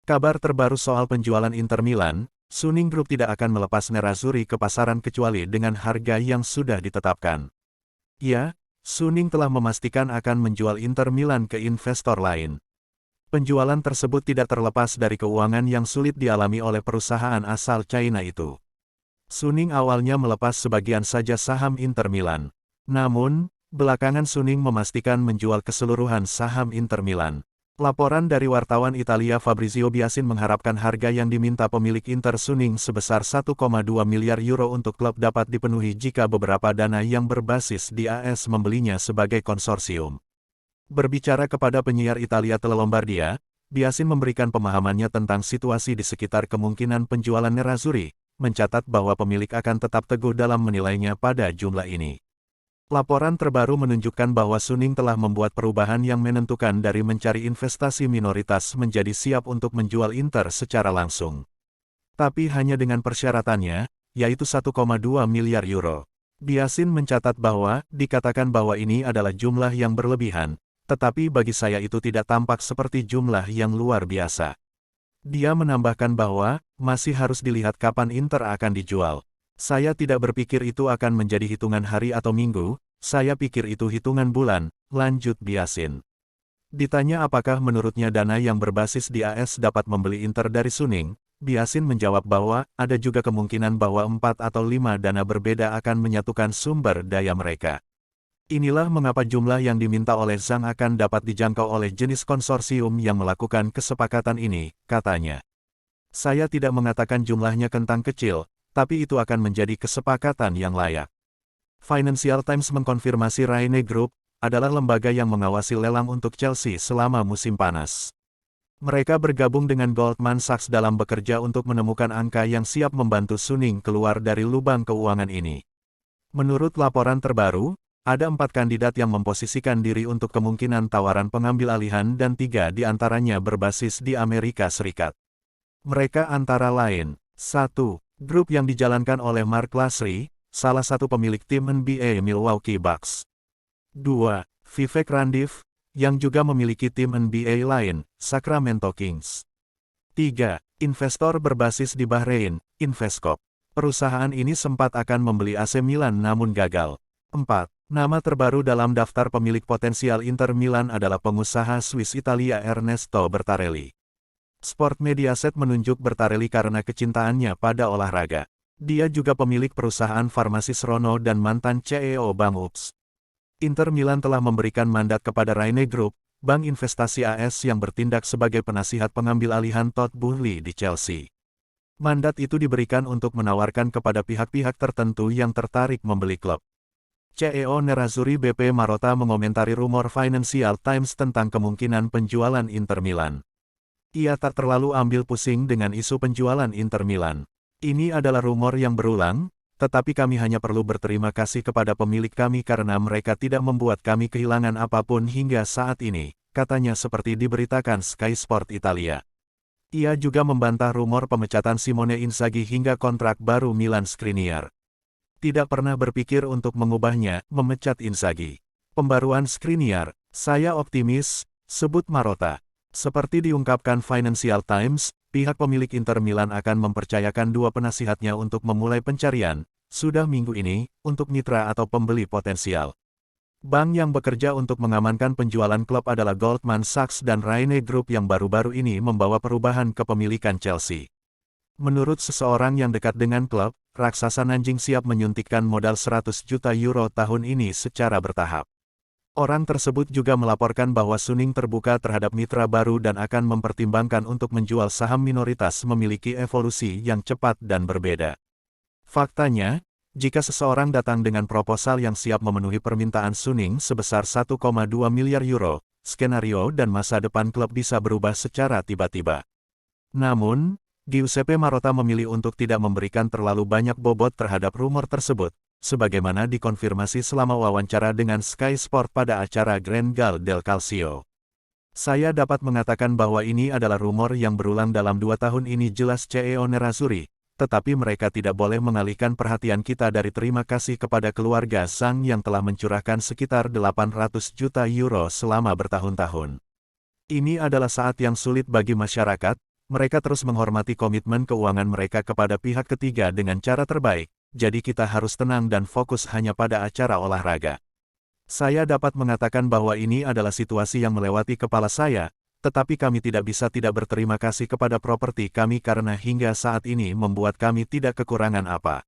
Kabar terbaru soal penjualan Inter Milan, Suning Group tidak akan melepas Nerazzurri ke pasaran kecuali dengan harga yang sudah ditetapkan. Ya, Suning telah memastikan akan menjual Inter Milan ke investor lain. Penjualan tersebut tidak terlepas dari keuangan yang sulit dialami oleh perusahaan asal China itu. Suning awalnya melepas sebagian saja saham Inter Milan. Namun, belakangan Suning memastikan menjual keseluruhan saham Inter Milan. Laporan dari wartawan Italia Fabrizio Biasin mengharapkan harga yang diminta pemilik Inter Suning sebesar 1,2 miliar euro untuk klub dapat dipenuhi jika beberapa dana yang berbasis di AS membelinya sebagai konsorsium. Berbicara kepada penyiar Italia Tele Lombardia, Biasin memberikan pemahamannya tentang situasi di sekitar kemungkinan penjualan Nerazzurri, mencatat bahwa pemilik akan tetap teguh dalam menilainya pada jumlah ini. Laporan terbaru menunjukkan bahwa Suning telah membuat perubahan yang menentukan dari mencari investasi minoritas menjadi siap untuk menjual Inter secara langsung. Tapi hanya dengan persyaratannya, yaitu 1,2 miliar euro. Biasin mencatat bahwa, dikatakan bahwa ini adalah jumlah yang berlebihan, tetapi bagi saya itu tidak tampak seperti jumlah yang luar biasa. Dia menambahkan bahwa, masih harus dilihat kapan Inter akan dijual. Saya tidak berpikir itu akan menjadi hitungan hari atau minggu, saya pikir itu hitungan bulan, lanjut Biasin. Ditanya apakah menurutnya dana yang berbasis di AS dapat membeli Inter dari Suning, Biasin menjawab bahwa, ada juga kemungkinan bahwa 4 atau 5 dana berbeda akan menyatukan sumber daya mereka. Inilah mengapa jumlah yang diminta oleh Zhang akan dapat dijangkau oleh jenis konsorsium yang melakukan kesepakatan ini, katanya. Saya tidak mengatakan jumlahnya kentang kecil, tapi itu akan menjadi kesepakatan yang layak. Financial Times mengkonfirmasi Rheine Group adalah lembaga yang mengawasi lelang untuk Chelsea selama musim panas. Mereka bergabung dengan Goldman Sachs dalam bekerja untuk menemukan angka yang siap membantu Suning keluar dari lubang keuangan ini. Menurut laporan terbaru, ada 4 kandidat yang memposisikan diri untuk kemungkinan tawaran pengambil alihan dan 3 diantaranya berbasis di Amerika Serikat. Mereka antara lain, 1. Grup yang dijalankan oleh Mark Lasry, salah satu pemilik tim NBA Milwaukee Bucks. 2. Vivek Randive, yang juga memiliki tim NBA lain, Sacramento Kings. 3. Investor berbasis di Bahrain, Investcorp. Perusahaan ini sempat akan membeli AC Milan namun gagal. 4. Nama terbaru dalam daftar pemilik potensial Inter Milan adalah pengusaha Swiss Italia Ernesto Bertarelli. Sport Mediaset menunjuk Bertarelli karena kecintaannya pada olahraga. Dia juga pemilik perusahaan farmasis Rono dan mantan CEO Bank UPS. Inter Milan telah memberikan mandat kepada Rheine Group, bank investasi AS yang bertindak sebagai penasihat pengambil alihan Todd Boehly di Chelsea. Mandat itu diberikan untuk menawarkan kepada pihak-pihak tertentu yang tertarik membeli klub. CEO Nerazzurri BP Marotta mengomentari rumor Financial Times tentang kemungkinan penjualan Inter Milan. Ia tak terlalu ambil pusing dengan isu penjualan Inter Milan. Ini adalah rumor yang berulang, tetapi kami hanya perlu berterima kasih kepada pemilik kami karena mereka tidak membuat kami kehilangan apapun hingga saat ini, katanya seperti diberitakan Sky Sport Italia. Ia juga membantah rumor pemecatan Simone Inzaghi hingga kontrak baru Milan Skriniar. Tidak pernah berpikir untuk mengubahnya, memecat Inzaghi. Pembaruan Skriniar, saya optimis, sebut Marotta. Seperti diungkapkan Financial Times, pihak pemilik Inter Milan akan mempercayakan 2 penasihatnya untuk memulai pencarian, sudah minggu ini, untuk mitra atau pembeli potensial. Bank yang bekerja untuk mengamankan penjualan klub adalah Goldman Sachs dan Rheine Group yang baru-baru ini membawa perubahan kepemilikan Chelsea. Menurut seseorang yang dekat dengan klub, raksasa Nanjing siap menyuntikkan modal 100 juta euro tahun ini secara bertahap. Orang tersebut juga melaporkan bahwa Suning terbuka terhadap mitra baru dan akan mempertimbangkan untuk menjual saham minoritas memiliki evolusi yang cepat dan berbeda. Faktanya, jika seseorang datang dengan proposal yang siap memenuhi permintaan Suning sebesar 1,2 miliar euro, skenario dan masa depan klub bisa berubah secara tiba-tiba. Namun, Giuseppe Marotta memilih untuk tidak memberikan terlalu banyak bobot terhadap rumor tersebut, sebagaimana dikonfirmasi selama wawancara dengan Sky Sport pada acara Grand Gal del Calcio. Saya dapat mengatakan bahwa ini adalah rumor yang berulang dalam 2 tahun ini, jelas CEO Nerazzurri, tetapi mereka tidak boleh mengalihkan perhatian kita dari terima kasih kepada keluarga Zhang yang telah mencurahkan sekitar 800 juta euro selama bertahun-tahun. Ini adalah saat yang sulit bagi masyarakat, Mereka terus menghormati komitmen keuangan mereka kepada pihak ketiga dengan cara terbaik, jadi kita harus tenang dan fokus hanya pada acara olahraga. Saya dapat mengatakan bahwa ini adalah situasi yang melewati kepala saya, tetapi kami tidak bisa tidak berterima kasih kepada properti kami karena hingga saat ini membuat kami tidak kekurangan apa.